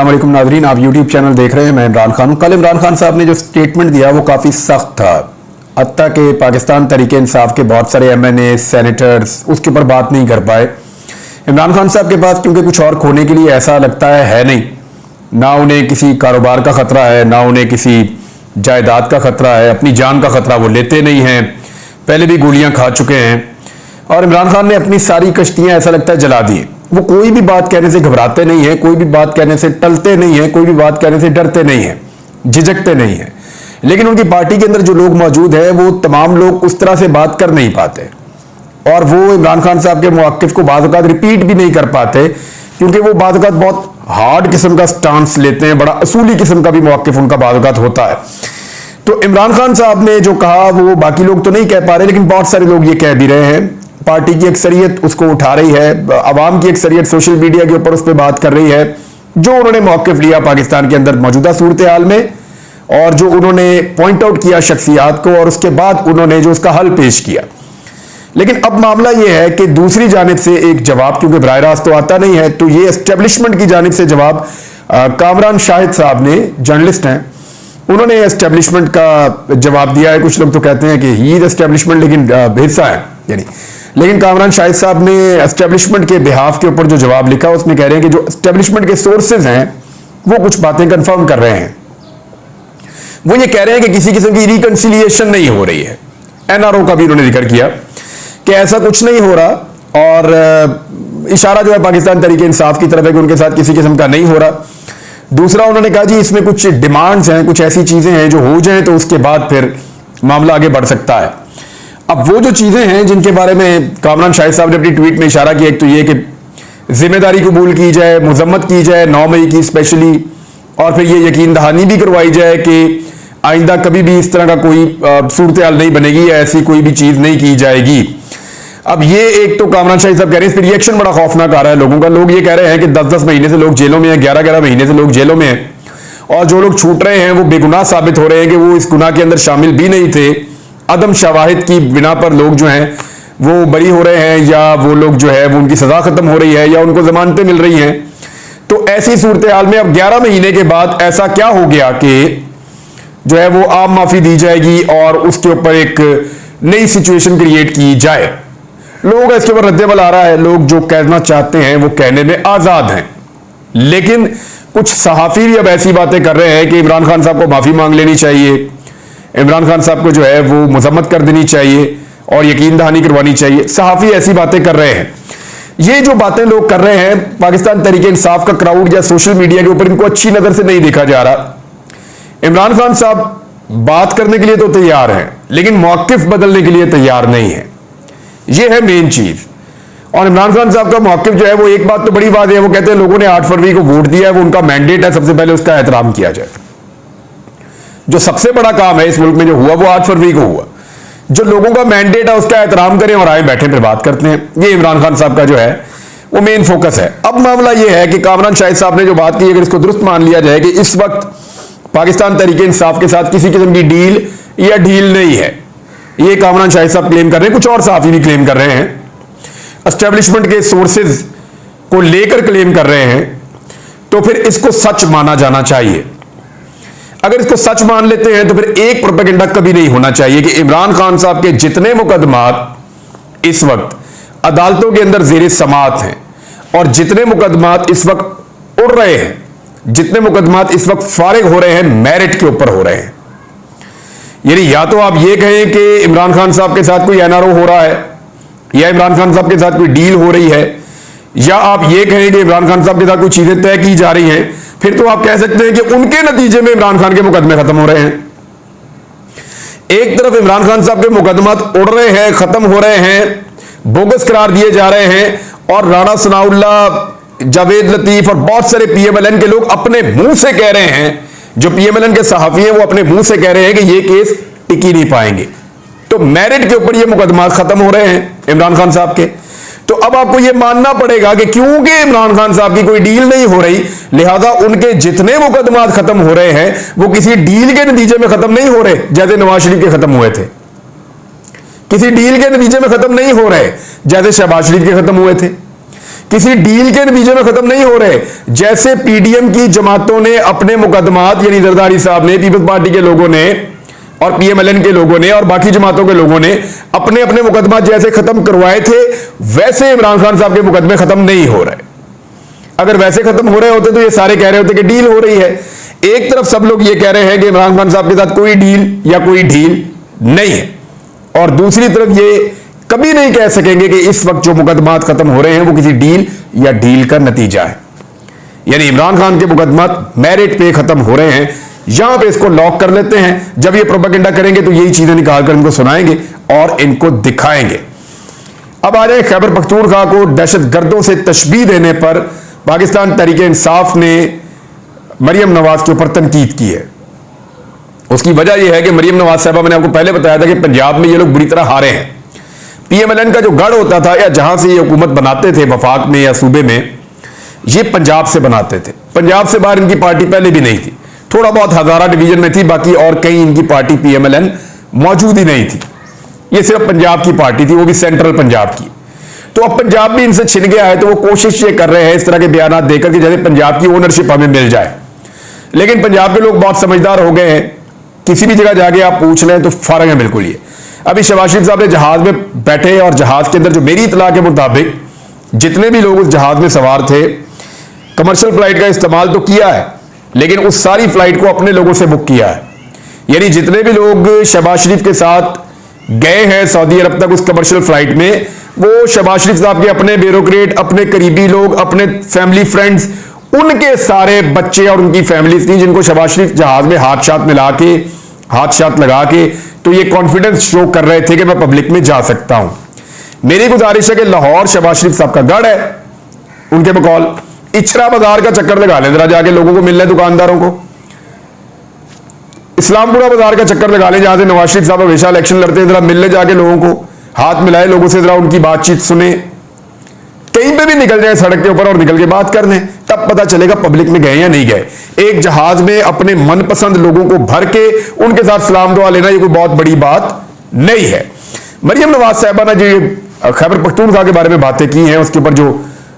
अस्सलाम वालेकुम नाज़रीन, आप यूट्यूब चैनल देख रहे हैं। मैं इमरान खान हूँ। कल इमरान खान साहब ने जो स्टेटमेंट दिया वो काफ़ी सख्त था। हत्ता के पाकिस्तान तरीके इंसाफ के बहुत सारे MNA सेनेटर्स उसके ऊपर बात नहीं कर पाए। इमरान खान साहब के पास क्योंकि कुछ और खोने के लिए ऐसा लगता है नहीं, ना उन्हें किसी कारोबार का खतरा है, ना उन्हें किसी जायदाद का खतरा है, अपनी जान का खतरा वो लेते नहीं हैं, पहले भी गोलियां खा चुके हैं। और इमरान खान ने अपनी सारी कश्तियां ऐसा लगता है जला दी। वो कोई भी बात कहने से घबराते नहीं है, कोई भी बात कहने से टलते नहीं है, कोई भी बात कहने से डरते नहीं है, झिझकते नहीं है। लेकिन उनकी पार्टी के अंदर जो लोग मौजूद है वो तमाम लोग उस तरह से बात कर नहीं पाते और वो इमरान खान साहब के मौक़िफ़ को बाज़ औक़ात रिपीट भी नहीं कर पाते, क्योंकि वो बाज़ औक़ात बहुत हार्ड किस्म का स्टांस लेते हैं, बड़ा असूली किस्म का भी मौक़िफ़ उनका बाज़ औक़ात होता है। तो इमरान खान साहब ने जो कहा वो बाकी लोग तो नहीं कह पा रहे, लेकिन बहुत सारे लोग ये कह भी रहे हैं। पार्टी की अक्सरियत उसको उठा रही है, अवाम की अक्सरियत सोशल मीडिया के ऊपर उस पर बात कर रही है, जो उन्होंने मौक़िफ़ लिया पाकिस्तान के अंदर मौजूदा सूरत हाल में और जो उन्होंने पॉइंट आउट किया शख्सियात को और उसके बाद उन्होंने जो उसका हल पेश किया। लेकिन अब मामला यह है कि दूसरी जानिब से एक जवाब, क्योंकि बराह रास्त तो आता नहीं है, तो ये एस्टेब्लिशमेंट की जानिब से जवाब कामरान शाहिद साहब ने, जर्नलिस्ट हैं, उन्होंने एस्टेब्लिशमेंट का जवाब दिया है। कुछ लोग तो कहते हैं कि ही एस्टेब्लिशमेंट, लेकिन हिस्सा है यानी। लेकिन कामरान शाहिद साहब ने एस्टेब्लिशमेंट के बिहाफ के ऊपर जो जवाब लिखा उसमें कह रहे हैं कि जो एस्टेब्लिशमेंट के सोर्सेज हैं वो कुछ बातें कंफर्म कर रहे हैं। वो ये कह रहे हैं कि किसी किस्म की रिकंसिलिएशन नहीं हो रही है। NRO का भी उन्होंने जिक्र किया कि ऐसा कुछ नहीं हो रहा और इशारा जो है पाकिस्तान तरीके इंसाफ की तरफ है कि उनके साथ किसी किस्म का नहीं हो रहा। दूसरा उन्होंने कहा जी इसमें कुछ डिमांड्स हैं, कुछ ऐसी चीजें हैं जो हो जाएं तो उसके बाद फिर मामला आगे बढ़ सकता है। अब वो जो चीजें हैं जिनके बारे में कामरान शाहिद साहब ने अपनी ट्वीट में इशारा किया, एक तो ये कि जिम्मेदारी कबूल की जाए, मजम्मत की जाए 9 मई की स्पेशली, और फिर ये यकीन दहानी भी करवाई जाए कि आइंदा कभी भी इस तरह का कोई सूरत हाल नहीं बनेगी या ऐसी कोई भी चीज नहीं की जाएगी। अब ये एक तो कामरान शाहिद साहब कह रहे हैं, इस पर रिएक्शन बड़ा खौफनाक आ रहा है लोगों का। लोग ये कह रहे हैं कि 10-10 महीने से लोग जेलों में हैं, 11-11 महीने से लोग जेलों में हैं और जो लोग छूट रहे हैं वो बेगुनाह साबित हो रहे हैं कि वो इस गुनाह के अंदर शामिल भी नहीं थे। अदम शवाहिद की बिना पर लोग जो हैं वो बरी हो रहे हैं, या वो लोग जो है वो उनकी सजा खत्म हो रही है या उनको जमानतें मिल रही हैं। तो ऐसी सूरत हाल में अब 11 महीने के बाद ऐसा क्या हो गया कि जो है वो आम माफी दी जाएगी और उसके ऊपर एक नई सिचुएशन क्रिएट की जाए। लोगों का इसके ऊपर रद्देबल आ रहा है, लोग जो कहना चाहते हैं वो कहने में आजाद हैं। लेकिन कुछ सहाफी भी अब ऐसी बातें कर रहे हैं कि इमरान खान साहब को माफी मांग लेनी चाहिए, इमरान खान साहब को जो है वो मजम्मत कर देनी चाहिए और यकीन दहानी करवानी चाहिए। सहाफी ऐसी बातें कर रहे हैं। ये जो बातें लोग कर रहे हैं, पाकिस्तान तरीके इंसाफ का क्राउड या सोशल मीडिया के ऊपर इनको अच्छी नजर से नहीं देखा जा रहा। इमरान खान साहब बात करने के लिए तो तैयार हैं, लेकिन मौक़िफ़ बदलने के लिए तैयार नहीं है। यह है मेन चीज। और इमरान खान साहब का मौक़िफ़ जो है वो एक बात तो बड़ी बात है, वो कहते हैं लोगों ने 8 फरवरी को वोट दिया है, वो उनका मैंडेट है, सबसे पहले उसका एहतराम किया जाए। जो सबसे बड़ा काम है इस मुल्क में जो हुआ वो 8 फरवरी को हुआ। जो लोगों का मैंडेट है उसका एहतराम करें और आए बैठे फिर बात करते हैं। ये इमरान खान साहब का जो है वो मेन फोकस है। अब मामला ये है कि कामरान शाहिद साहब ने जो बात की, अगर इसको दुरुस्त मान लिया जाए कि इस वक्त पाकिस्तान तरीके इंसाफ के साथ किसी किस्म की डील या ढील नहीं है, ये कामरान शाहिद साहब क्लेम कर रहे हैं, कुछ और सहाफी भी क्लेम कर रहे हैं, एस्टेब्लिशमेंट के सोर्सेज को लेकर क्लेम कर रहे हैं, तो फिर इसको सच माना जाना चाहिए। अगर इसको सच मान लेते हैं तो फिर एक प्रोपेगेंडा कभी नहीं होना चाहिए कि इमरान खान साहब के जितने मुकदमात इस वक्त अदालतों के अंदर ज़ेरे समाअत हैं और जितने मुकदमात इस वक्त उड़ रहे हैं, जितने मुकदमात इस वक्त फारिग हो रहे हैं, मेरिट के ऊपर हो रहे हैं। यानी या तो आप ये कहें कि इमरान खान साहब के साथ कोई NRO हो रहा है या इमरान खान साहब के साथ कोई डील हो रही है, या आप ये कहें कि इमरान खान साहब के साथ कोई चीजें तय की जा रही हैं, फिर तो आप कह सकते हैं कि उनके नतीजे में इमरान खान के मुकदमे खत्म हो रहे हैं। एक तरफ इमरान खान साहब के मुकदमात उड़ रहे हैं, खत्म हो रहे हैं, बोगस करार दिए जा रहे हैं, और राणा सनाउल्लाह, जावेद लतीफ और बहुत सारे PMLN के लोग अपने मुंह से कह रहे हैं, जो PMLN के सहाफी हैं वो अपने मुंह से कह रहे हैं कि ये केस टिक ही नहीं पाएंगे। तो मेरिट के ऊपर ये मुकदमात खत्म हो रहे हैं इमरान खान साहब के। तो अब आपको ये मानना पड़ेगा कि क्योंकि इमरान खान साहब की कोई डील नहीं हो रही, लिहाजा उनके जितने मुकदमात खत्म हो रहे हैं वो किसी डील के नतीजे में खत्म नहीं हो रहे, जैसे नवाज शरीफ के खत्म हुए थे। किसी डील के नतीजे में खत्म नहीं हो रहे जैसे शहबाज शरीफ के खत्म हुए थे। किसी डील के नतीजे में खत्म नहीं हो रहे। जैसे पीडीएम की जमातों ने अपने मुकदमात, यानी जरदारी साहब ने, पीपल्स पार्टी के लोगों ने और पीएमएलएन के लोगों ने और बाकी जमातों के लोगों ने अपने अपने मुकदमा जैसे खत्म करवाए थे, वैसे इमरान खान साहब के मुकदमे खत्म नहीं हो रहे। अगर वैसे खत्म हो रहे होते तो ये सारे कह रहे होते कि डील हो रही है। एक तरफ सब लोग ये कह रहे हैं कि इमरान खान साहब के साथ कोई डील या कोई ढील नहीं है, और दूसरी तरफ ये कभी नहीं कह सकेंगे कि इस वक्त जो मुकदमात खत्म हो रहे हैं वो किसी डील या डील का नतीजा है। यानी इमरान खान के मुकदमात मेरिट पे खत्म हो रहे हैं, यहां पे इसको लॉक कर लेते हैं। जब ये प्रोपेगेंडा करेंगे तो यही चीजें निकालकर इनको सुनाएंगे और इनको दिखाएंगे। अब आ रहे खैबर पख्तूनख्वा को दहशतगर्दों से तशबीह देने पर पाकिस्तान तहरीक इंसाफ ने मरियम नवाज के ऊपर तनकीद की है। उसकी वजह यह है कि मरियम नवाज साहबा, मैंने आपको पहले बताया था कि पंजाब में ये लोग बुरी तरह हारे हैं। पीएमएलएन का जो गढ़ होता था या जहां से ये हुकूमत बनाते थे वफाक में या सूबे में, ये पंजाब से बनाते थे। पंजाब से बाहर इनकी पार्टी पहले भी नहीं थी, थोड़ा बहुत हजारा डिवीजन में थी, बाकी और कहीं इनकी पार्टी पीएमएलएन मौजूद ही नहीं थी। ये सिर्फ पंजाब की पार्टी थी, वो भी सेंट्रल पंजाब की। तो अब पंजाब भी इनसे छिन गया है, तो वो कोशिश ये कर रहे हैं इस तरह के बयान देकर कि जैसे पंजाब की ओनरशिप हमें मिल जाए। लेकिन पंजाब के लोग बहुत समझदार हो गए हैं, किसी भी जगह जाके आप पूछ लें तो फर्क है बिल्कुल। ये अभी शहबाज शरीफ साहब ने जहाज में बैठे और जहाज के अंदर जो मेरी इतला के मुताबिक जितने भी लोग उस जहाज में सवार थे, कमर्शियल फ्लाइट का इस्तेमाल तो किया है, लेकिन उस सारी फ्लाइट को अपने लोगों से बुक किया है। यानी जितने भी लोग शहबाज शरीफ के साथ गए हैं सऊदी अरब तक उस कमर्शियल फ्लाइट में, वो शहबाज शरीफ साहब के अपने ब्यूरोक्रेट, अपने करीबी लोग, अपने फैमिली फ्रेंड्स, उनके सारे बच्चे और उनकी फैमिलीज थी, जिनको शहबाज शरीफ जहाज में हाथ शात मिला के, हाथ शात लगा के, तो ये कॉन्फिडेंस शो कर रहे थे कि मैं पब्लिक में जा सकता हूं। मेरी गुजारिश है कि लाहौर शहबाज शरीफ साहब का गढ़ है, उनके बकौल इचरा बाजार का चक्कर लगा लें, जरा जाके लोगों को मिल लें, दुकानदारों को। इस्लामपुरा बाजार का चक्कर लगा लें, जहां से नवाज शरीफ साहब हमेशा इलेक्शन लड़ते हैं, जरा मिल ले जाके लोगों को, हाथ मिलाए लोगों से, जरा उनकी बातचीत सुने। कहीं पे भी निकल जाए सड़क के ऊपर और निकल के बात कर लें, तब पता चलेगा पब्लिक में गए या नहीं गए। एक जहाज में अपने मनपसंद लोगों को भर के उनके साथ सलाम दुआ लेना ये कोई बहुत बड़ी बात नहीं है। मरियम नवाज साहबा ने जो खैबर पख्तूनख्वा के बारे में बातें की हैं, उसके ऊपर जो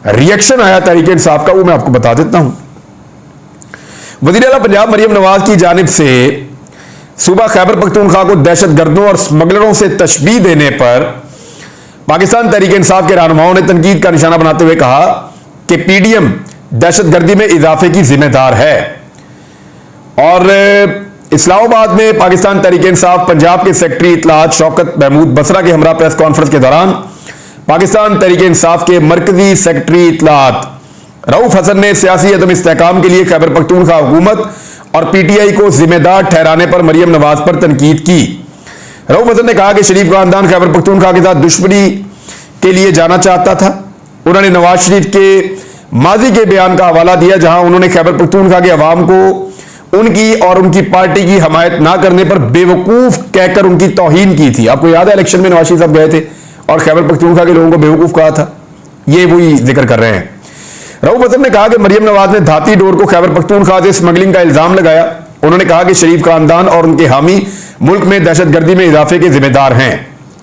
रिएक्शन आया तहरीक इंसाफ का, वो मैं आपको बता देता हूं। वज़ीर आला पंजाब मरियम नवाज की जानिब से सूबा खैबर पख्तूनख्वा को दहशतगर्दों और स्मगलरों से तशबीह देने पर पाकिस्तान तहरीक इंसाफ के रहनुमाओं ने तनकीद का निशाना बनाते हुए कहा कि पीडीएम दहशतगर्दी में इजाफे की जिम्मेदार है। और इस्लामाबाद में पाकिस्तान तहरीक इंसाफ पंजाब के सेक्रेटरी इत्तलात शौकत महमूद बसरा के हमरा प्रेस कॉन्फ्रेंस के दौरान पाकिस्तान तहरीक इंसाफ के मरकजी सेक्रेटरी इत्तलात रऊफ हसन ने सियासी अदम इस्तेहकाम के लिए खैबर पख्तूनख्वा हुकूमत और पीटीआई को जिम्मेदार ठहराने पर मरियम नवाज पर तनकीद की। रऊफ हसन ने कहा कि शरीफ खानदान खैबर पख्तूनख्वा के साथ दुश्मनी के लिए जाना चाहता था। उन्होंने नवाज शरीफ के माजी के बयान का हवाला दिया, जहां उन्होंने खैबर पख्तूनख्वा के अवाम को उनकी और उनकी पार्टी की हमायत ना करने पर बेवकूफ कहकर उनकी तौहीन की थी। आपको याद है इलेक्शन में नवाज शरीफ साहब गए थे और खैबर पख्तूनख्वा के लोगों को बेवकूफ कहा था, ये वही जिक्र कर रहे हैं। रऊफ हसन ने कहा कि मरियम नवाज ने धाती डोर को खैबर पख्तूनख्वा से स्मगलिंग का इल्जाम लगाया। उन्होंने कहा कि शरीफ खानदान और उनके हामी मुल्क में दहशतगर्दी में इजाफे के जिम्मेदार हैं।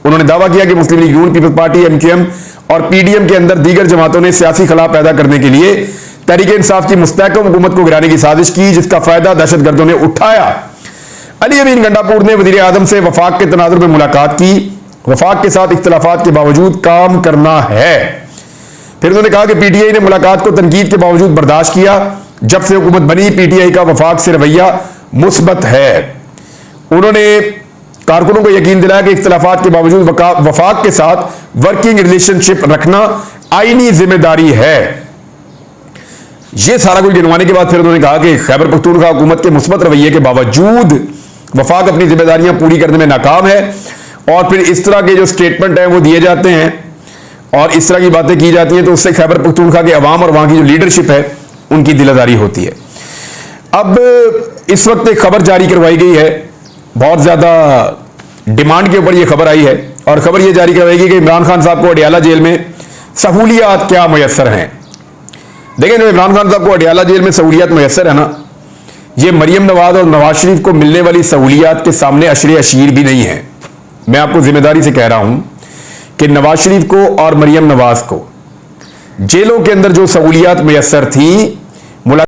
उन्होंने दावा किया कि मुस्लिम लीग नून, पीपल्स पार्टी, एमक्यूएम और पीडीएम के अंदर दीगर जमातों ने सियासी खला पैदा करने के लिए तहरीक इंसाफ की मुस्तहकम हुकूमत को गिराने की साजिश की, जिसका फायदा दहशतगर्दों ने उठाया। अली अमीन गंडापुर ने वजीर आजम से वफाक के तनाजुर में मुलाकात की। वफाक के साथ इख्तलाफात के बावजूद काम करना है। फिर उन्होंने कहा कि पीटीआई ने मुलाकात को तनकीद के बावजूद बर्दाश्त किया। जब से हुकूमत बनी पीटीआई का वफाक से रवैया मुस्बत है। उन्होंने कारकुनों को यकीन दिलाया कि इख्तलाफात के बावजूद वफाक के साथ वर्किंग रिलेशनशिप रखना आईनी जिम्मेदारी है। यह सारा कुछ गिनवाने के बाद फिर उन्होंने कहा कि खैबर पख्तूनख्वा हुकूमत के मुस्बत रवैये के बावजूद वफाक अपनी जिम्मेदारियां पूरी करने में नाकाम है। और फिर इस तरह के जो स्टेटमेंट है वो दिए जाते हैं और इस तरह की बातें की जाती हैं, तो उससे खैबर पख्तूनख्वा के अवाम और वहां की जो लीडरशिप है उनकी दिलादारी होती है। अब इस वक्त एक खबर जारी करवाई गई है, बहुत ज्यादा डिमांड के ऊपर यह खबर आई है और खबर यह जारी करवाई गई कि इमरान खान साहब को अडियाला जेल में सहूलियात क्या मुयस्सर हैं। देखें, जो इमरान खान साहब को अडियाला जेल में सहूलियात मुयस्सर है ना, यह मरियम नवाज और नवाज शरीफ को मिलने वाली सहूलियात के सामने अशरे अशीर भी नहीं है। मैं आपको जिम्मेदारी से कह रहा हूं कि नवाज शरीफ को और मरियम नवाज को जेलों के अंदर जो सहूलियात मैसर थी